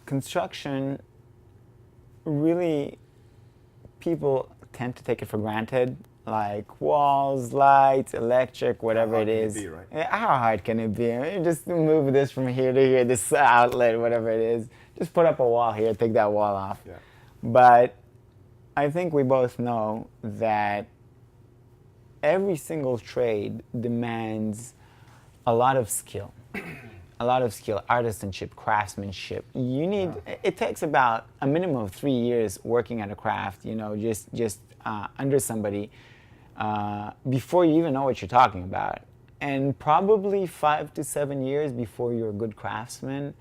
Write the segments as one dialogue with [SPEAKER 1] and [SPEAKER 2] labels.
[SPEAKER 1] construction, really, people tend to take it for granted, like walls, lights, electric, whatever it is.
[SPEAKER 2] How hard can it be, right?
[SPEAKER 1] How hard can it be? You just move this from here to here, this outlet, whatever it is. Just put up a wall here, take that wall off.
[SPEAKER 2] Yeah.
[SPEAKER 1] But I think we both know that every single trade demands a lot of skill. A lot of skill, artisanship, craftsmanship. You need. It takes about a minimum of 3 years working at a craft. Just under somebody before you even know what you're talking about, and probably 5 to 7 years before you're a good craftsman,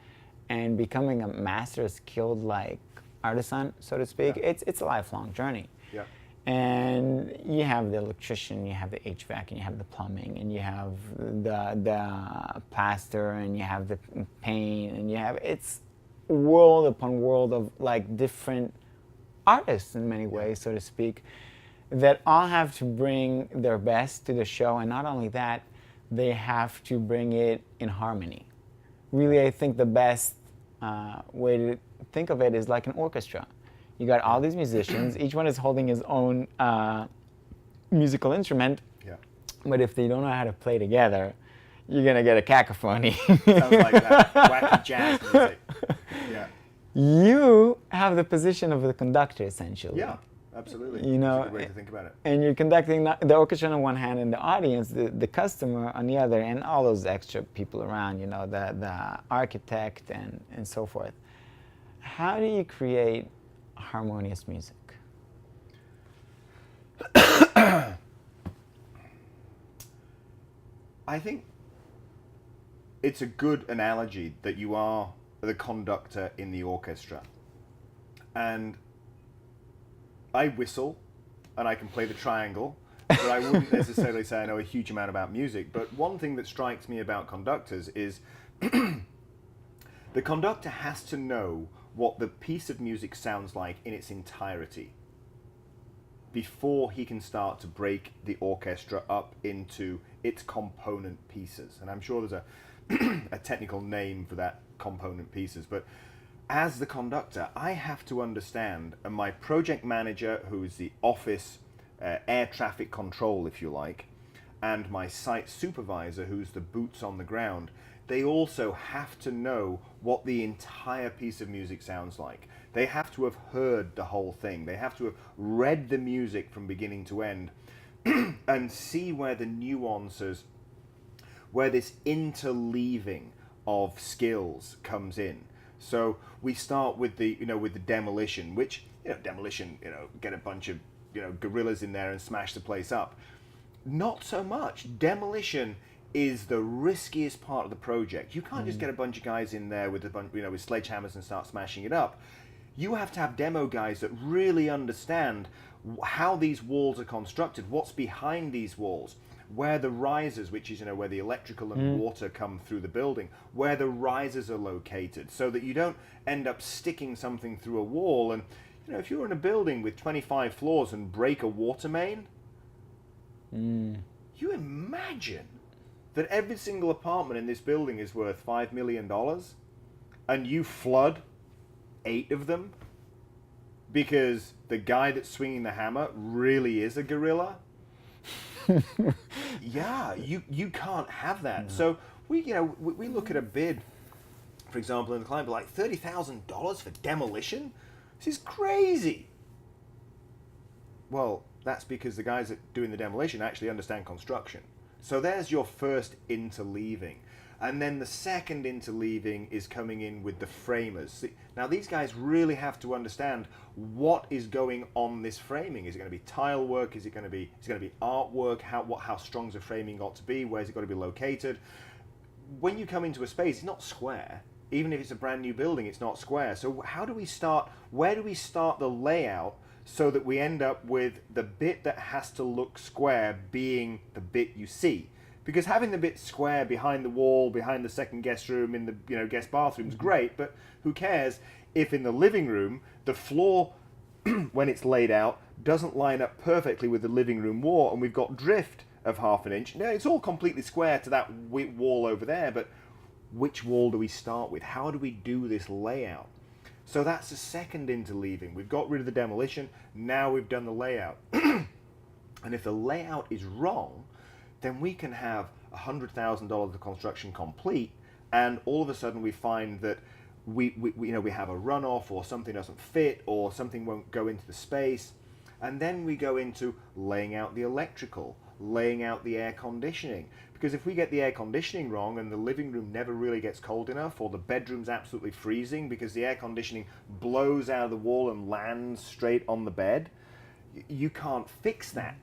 [SPEAKER 1] and becoming a master, skilled like artisan, so to speak.
[SPEAKER 2] Yeah.
[SPEAKER 1] It's a lifelong journey.
[SPEAKER 2] Yeah.
[SPEAKER 1] And you have the electrician, you have the HVAC, and you have the plumbing, and you have the plaster, and you have the paint, and you have, it's world upon world of like different artists in many ways, so to speak, that all have to bring their best to the show. And not only that, they have to bring it in harmony. Really, I think the best way to think of it is like an orchestra. You got all these musicians, each one is holding his own musical instrument,
[SPEAKER 2] Yeah.
[SPEAKER 1] but if they don't know how to play together, you're going to get a cacophony.
[SPEAKER 2] Sounds like that wacky jazz music. Yeah.
[SPEAKER 1] You have the position of the conductor, essentially.
[SPEAKER 2] Yeah, absolutely.
[SPEAKER 1] You know,
[SPEAKER 2] That's a good way to think about it.
[SPEAKER 1] and you're conducting the orchestra on one hand and the audience, the customer on the other, and all those extra people around, the architect and so forth. How do you create harmonious music?
[SPEAKER 2] I think it's a good analogy that you are the conductor in the orchestra. And I whistle and I can play the triangle, but I wouldn't necessarily say I know a huge amount about music. But one thing that strikes me about conductors is the conductor has to know what the piece of music sounds like in its entirety before he can start to break the orchestra up into its component pieces. And I'm sure there's a technical name for that component pieces, but as the conductor, I have to understand, and my project manager, who's the office air traffic control, if you like, and my site supervisor, who's the boots on the ground, they also have to know what the entire piece of music sounds like. They have to have heard the whole thing. They have to have read the music from beginning to end and see where the nuances, where this interleaving of skills comes in. So we start with the, with the demolition, which, demolition, get a bunch of, gorillas in there and smash the place up. Not so much. Demolition is the riskiest part of the project. You can't just get a bunch of guys in there with a bunch, with sledgehammers and start smashing it up. You have to have demo guys that really understand how these walls are constructed, what's behind these walls, where the risers, which is where the electrical and water come through the building, where the risers are located, so that you don't end up sticking something through a wall. And if you're in a building with 25 floors and break a water main, you imagine that every single apartment in this building is worth $5 million, and you flood 8 of them because the guy that's swinging the hammer really is a gorilla. Yeah, you can't have that. No. So we look at a bid, for example, and the client be like, $30,000 for demolition? This is crazy. Well, that's because the guys that doing the demolition actually understand construction. So there's your first interleaving. And then the second interleaving is coming in with the framers. Now these guys really have to understand what is going on this framing. Is it going to be tile work? Is it going to be artwork? How strong's the framing got to be? Where's it got to be located? When you come into a space, it's not square. Even if it's a brand new building, it's not square. So how do we start? Where do we start the layout so that we end up with the bit that has to look square being the bit you see? Because having the bit square behind the wall, behind the second guest room, in the guest bathroom is great, but who cares if in the living room the floor, when it's laid out, doesn't line up perfectly with the living room wall, and we've got drift of 1/2 inch. Now, it's all completely square to that wall over there, but which wall do we start with? How do we do this layout? So that's the second interleaving. We've got rid of the demolition, now we've done the layout. And if the layout is wrong, then we can have $100,000 of construction complete, and all of a sudden we find that we have a runoff, or something doesn't fit, or something won't go into the space. And then we go into laying out the electrical, laying out the air conditioning. Because if we get the air conditioning wrong and the living room never really gets cold enough, or the bedroom's absolutely freezing because the air conditioning blows out of the wall and lands straight on the bed, you can't fix that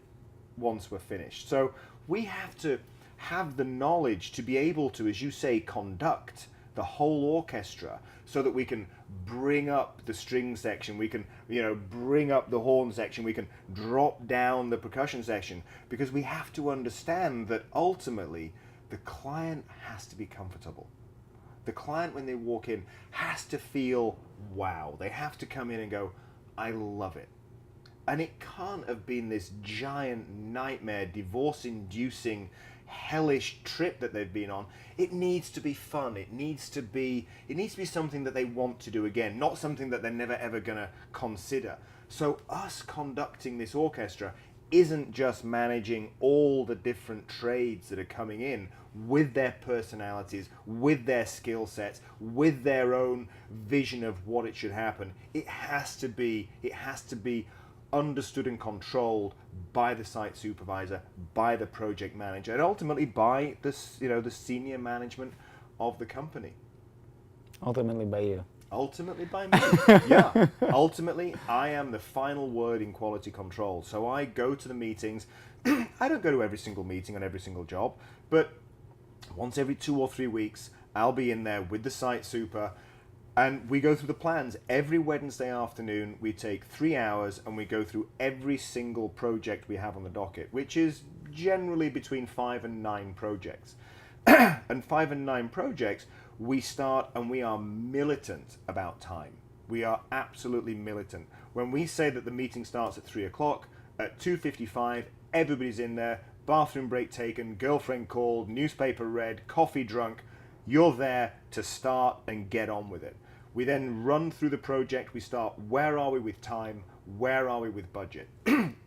[SPEAKER 2] once we're finished. So we have to have the knowledge to be able to, as you say, conduct the whole orchestra, so that we can bring up the string section, we can bring up the horn section, we can drop down the percussion section, because we have to understand that ultimately the client has to be comfortable. The client, when they walk in, has to feel wow. They have to come in and go, I love it. And it can't have been this giant nightmare, divorce-inducing, hellish trip that they've been on. It needs to be fun. It needs to be something that they want to do again, not something that they're never ever gonna consider. So us conducting this orchestra isn't just managing all the different trades that are coming in with their personalities, with their skill sets, with their own vision of what it should happen. It has to be understood and controlled by the site supervisor, by the project manager, and ultimately by the senior management of the company.
[SPEAKER 1] Ultimately by you.
[SPEAKER 2] Ultimately by me. Yeah. Ultimately, I am the final word in quality control. So I go to the meetings. I don't go to every single meeting on every single job, but once every 2 or 3 weeks, I'll be in there with the site super, and we go through the plans. Every Wednesday afternoon, we take 3 hours and we go through every single project we have on the docket, which is generally between 5 and 9 projects. And 5 and 9 projects, we start and we are militant about time. We are absolutely militant. When we say that the meeting starts at 3 o'clock, at 2:55, everybody's in there, bathroom break taken, girlfriend called, newspaper read, coffee drunk. You're there to start and get on with it. We then run through the project. We start, where are we with time? Where are we with budget?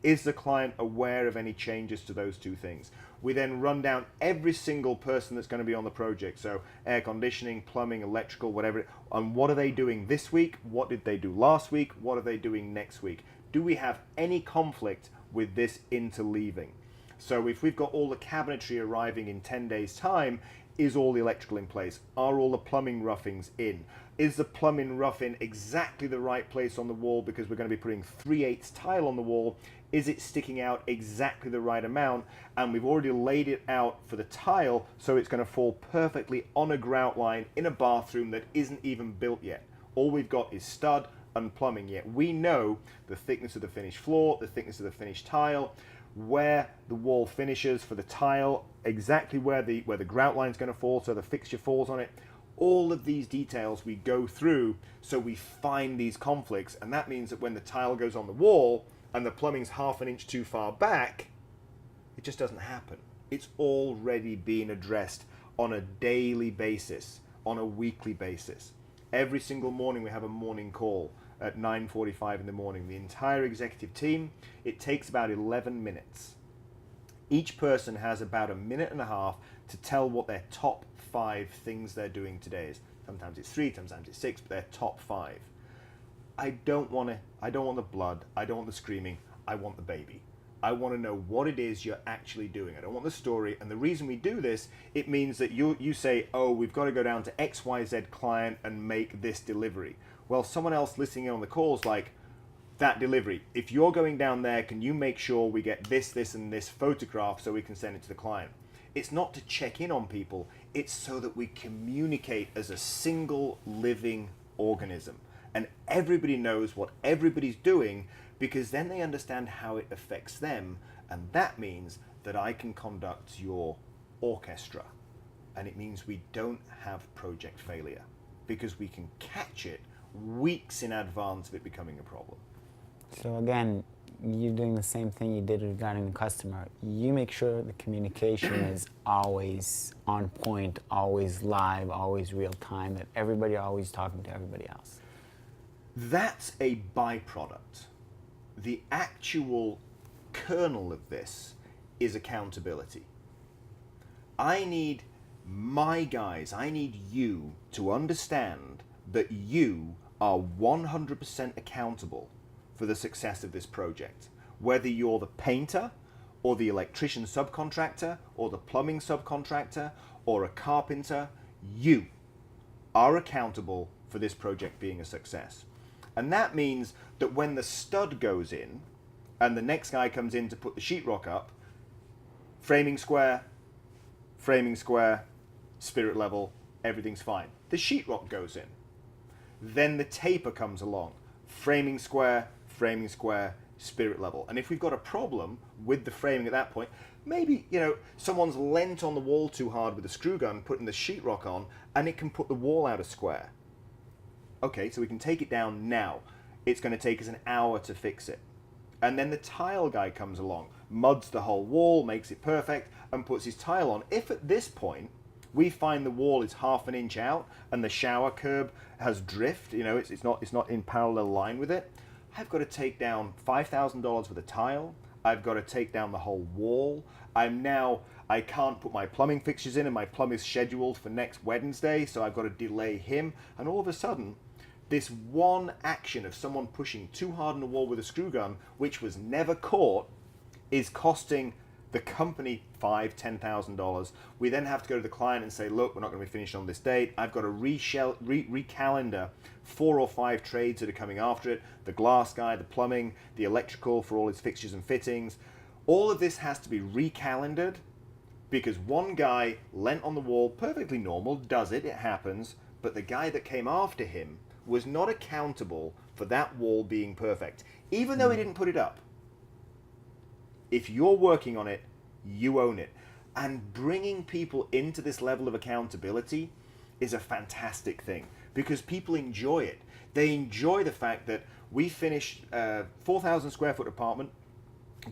[SPEAKER 2] Is the client aware of any changes to those two things? We then run down every single person that's going to be on the project. So air conditioning, plumbing, electrical, whatever. And what are they doing this week? What did they do last week? What are they doing next week? Do we have any conflict with this interleaving? So if we've got all the cabinetry arriving in 10 days' time, is all the electrical in place? Are all the plumbing roughings in? Is the plumbing rough in exactly the right place on the wall, because we're going to be putting 3/8 tile on the wall? Is it sticking out exactly the right amount? And we've already laid it out for the tile, so it's going to fall perfectly on a grout line in a bathroom that isn't even built yet. All we've got is stud and plumbing yet. We know the thickness of the finished floor, the thickness of the finished tile, where the wall finishes for the tile, exactly where the grout line is going to fall, so the fixture falls on it. All of these details we go through, so we find these conflicts, and that means that when the tile goes on the wall and the plumbing's 1/2 inch too far back, it just doesn't happen. It's already being addressed on a daily basis, on a weekly basis. Every single morning we have a morning call at 9:45 in the morning. The entire executive team, it takes about 11 minutes. Each person has about 1.5 minutes to tell what their top 5 things they're doing today is. Sometimes it's 3, sometimes it's 6, but their top 5. I don't want the blood, I don't want the screaming, I want the baby. I want to know what it is you're actually doing. I don't want the story. And the reason we do this, it means that you say, oh, we've got to go down to XYZ client and make this delivery. Well, someone else listening in on the call is like, that delivery, if you're going down there, can you make sure we get this, and this photograph so we can send it to the client? It's not to check in on people. It's so that we communicate as a single living organism. And everybody knows what everybody's doing, because then they understand how it affects them. And that means that I can conduct your orchestra. And it means we don't have project failure, because we can catch it weeks in advance of it becoming a problem.
[SPEAKER 1] So again, you're doing the same thing you did regarding the customer. You make sure the communication is always on point, always live, always real time, that everybody always talking to everybody else.
[SPEAKER 2] That's a byproduct. The actual kernel of this is accountability. I need my guys, I need you to understand that you are 100% accountable for the success of this project. Whether you're the painter, or the electrician subcontractor, or the plumbing subcontractor, or a carpenter, you are accountable for this project being a success. And that means that when the stud goes in, and the next guy comes in to put the sheetrock up, framing square, spirit level, everything's fine. The sheetrock goes in. Then the taper comes along, framing square, spirit level. And if we've got a problem with the framing at that point, maybe, someone's lent on the wall too hard with a screw gun, putting the sheetrock on, and it can put the wall out of square. Okay, so we can take it down now. It's going to take us an hour to fix it. And then the tile guy comes along, muds the whole wall, makes it perfect, and puts his tile on. If at this point we find the wall is half an inch out and the shower curb has drift, it's not in parallel line with it, I've got to take down $5,000 worth of tile. I've got to take down the whole wall. I can't put my plumbing fixtures in, and my plumber's scheduled for next Wednesday, so I've got to delay him. And all of a sudden, this one action of someone pushing too hard on the wall with a screw gun, which was never caught, is costing the company $5,000-$10,000. We then have to go to the client and say, look, we're not going to be finished on this date. I've got to recalendar 4 or 5 trades that are coming after it. The glass guy, the plumbing, the electrical for all its fixtures and fittings. All of this has to be recalendared because one guy lent on the wall, perfectly normal, does it, it happens, but the guy that came after him was not accountable for that wall being perfect, even though he didn't put it up. If you're working on it, you own it. And bringing people into this level of accountability is a fantastic thing because people enjoy it. They enjoy the fact that we finished a 4,000 square foot apartment,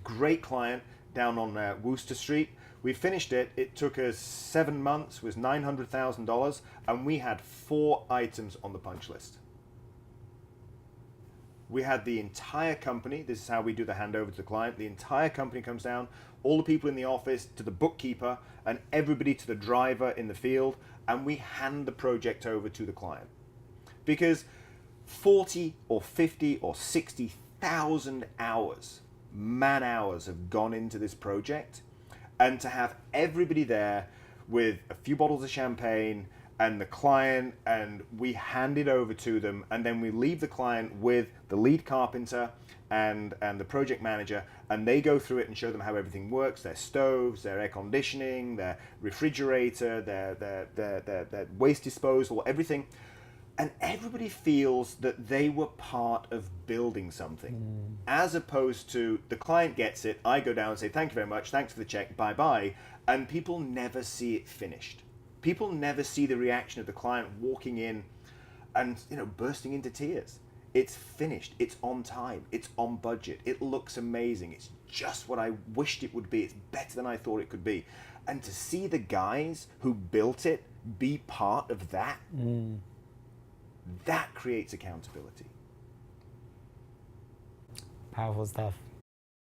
[SPEAKER 2] great client down on Worcester Street. We finished it. It took us 7 months, was $900,000, and we had 4 items on the punch list. We had the entire company, this is how we do the handover to the client, the entire company comes down, all the people in the office to the bookkeeper and everybody to the driver in the field, and we hand the project over to the client. Because 40 or 50 or 60,000 hours, man hours have gone into this project, and to have everybody there with a few bottles of champagne and the client, and we hand it over to them, and then we leave the client with the lead carpenter and the project manager, and they go through it and show them how everything works, their stoves, their air conditioning, their refrigerator, their waste disposal, everything. And everybody feels that they were part of building something, as opposed to the client gets it, I go down and say, thank you very much, thanks for the check, bye-bye, and people never see it finished. People never see the reaction of the client walking in and bursting into tears. It's finished, it's on time, it's on budget, it looks amazing, it's just what I wished it would be, it's better than I thought it could be. And to see the guys who built it be part of that, that creates accountability.
[SPEAKER 1] Powerful stuff.